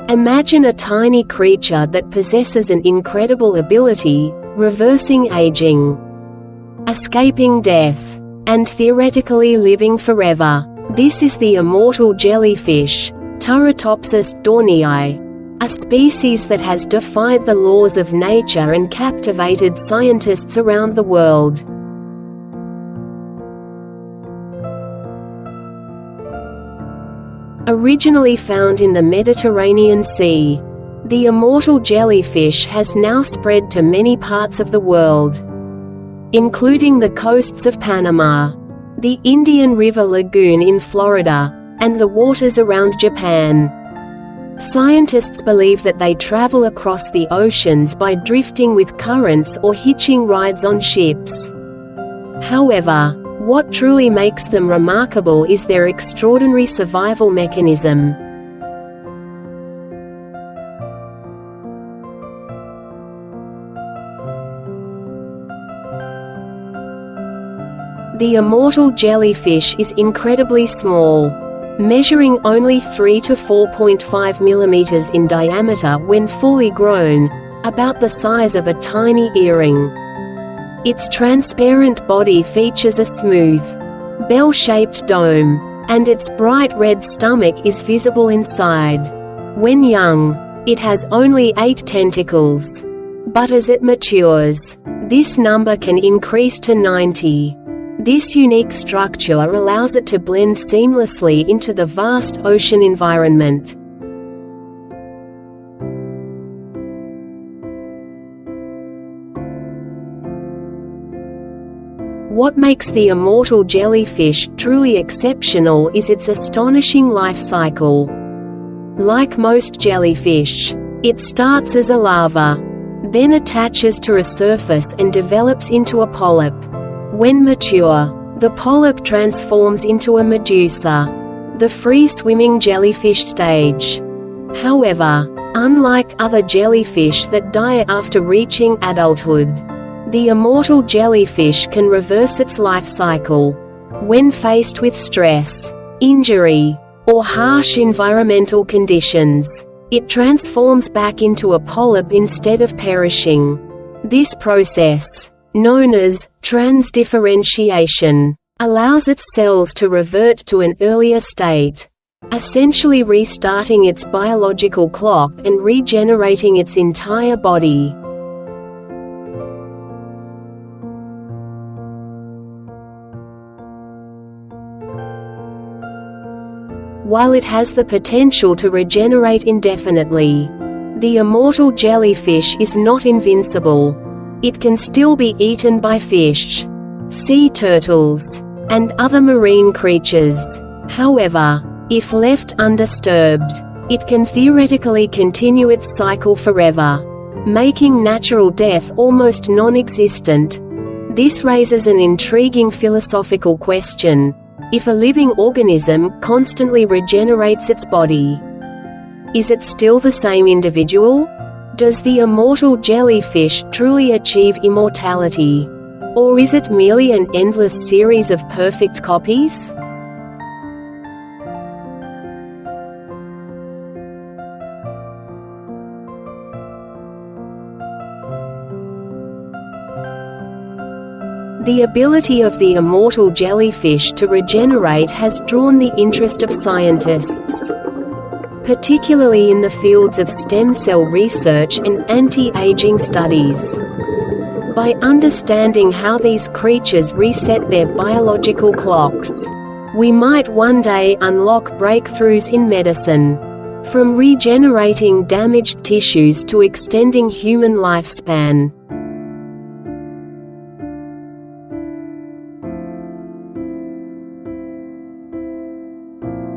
Imagine a tiny creature that possesses an incredible ability, reversing aging, escaping death, and theoretically living forever. This is the immortal jellyfish, Turritopsis Dohrnii, a species that has defied the laws of nature and captivated scientists around the world. Originally found in the Mediterranean Sea, the immortal jellyfish has now spread to many parts of the world, including the coasts of Panama, the Indian River Lagoon in Florida, and the waters around Japan. Scientists believe that they travel across the oceans by drifting with currents or hitching rides on ships. However, what truly makes them remarkable is their extraordinary survival mechanism. The immortal jellyfish is incredibly small, measuring only 3 to 4.5 millimeters in diameter when fully grown, about the size of a tiny earring. Its transparent body features a smooth, bell-shaped dome, and its bright red stomach is visible inside. When young, it has only 8 tentacles. But as it matures, this number can increase to 90. This unique structure allows it to blend seamlessly into the vast ocean environment. What makes the immortal jellyfish truly exceptional is its astonishing life cycle. Like most jellyfish, it starts as a larva, then attaches to a surface and develops into a polyp. When mature, the polyp transforms into a medusa, the free-swimming jellyfish stage. However, unlike other jellyfish that die after reaching adulthood, the immortal jellyfish can reverse its life cycle. When faced with stress, injury, or harsh environmental conditions, it transforms back into a polyp instead of perishing. This process, known as transdifferentiation, allows its cells to revert to an earlier state, essentially restarting its biological clock and regenerating its entire body. While it has the potential to regenerate indefinitely, the immortal jellyfish is not invincible. It can still be eaten by fish, sea turtles, and other marine creatures. However, if left undisturbed, it can theoretically continue its cycle forever, making natural death almost non-existent. This raises an intriguing philosophical question: if a living organism constantly regenerates its body, is it still the same individual? Does the immortal jellyfish truly achieve immortality? Or is it merely an endless series of perfect copies? The ability of the immortal jellyfish to regenerate has drawn the interest of scientists, particularly in the fields of stem cell research and anti-aging studies. By understanding how these creatures reset their biological clocks, we might one day unlock breakthroughs in medicine, from regenerating damaged tissues to extending human lifespan.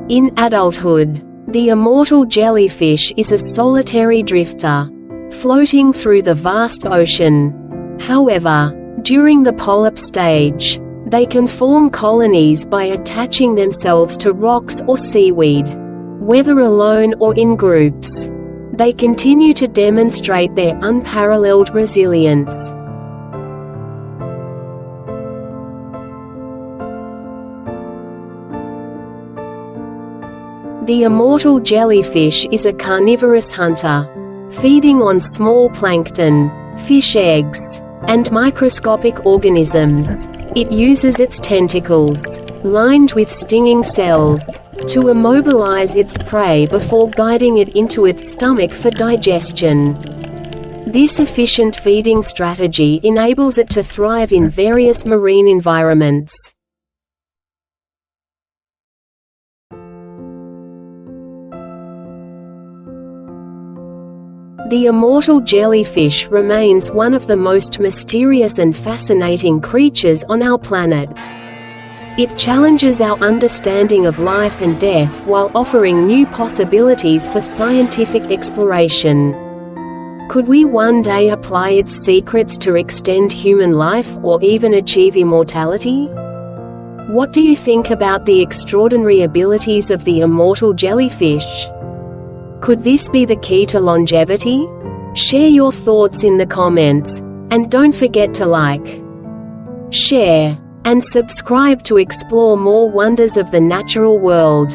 In adulthood, the immortal jellyfish is a solitary drifter, floating through the vast ocean. However, during the polyp stage, they can form colonies by attaching themselves to rocks or seaweed. Whether alone or in groups, they continue to demonstrate their unparalleled resilience. The immortal jellyfish is a carnivorous hunter. Feeding on small plankton, fish eggs, and microscopic organisms, it uses its tentacles, lined with stinging cells, to immobilize its prey before guiding it into its stomach for digestion. This efficient feeding strategy enables it to thrive in various marine environments. The immortal jellyfish remains one of the most mysterious and fascinating creatures on our planet. It challenges our understanding of life and death while offering new possibilities for scientific exploration. Could we one day apply its secrets to extend human life or even achieve immortality? What do you think about the extraordinary abilities of the immortal jellyfish? Could this be the key to longevity? Share your thoughts in the comments, and don't forget to like, share, and subscribe to explore more wonders of the natural world.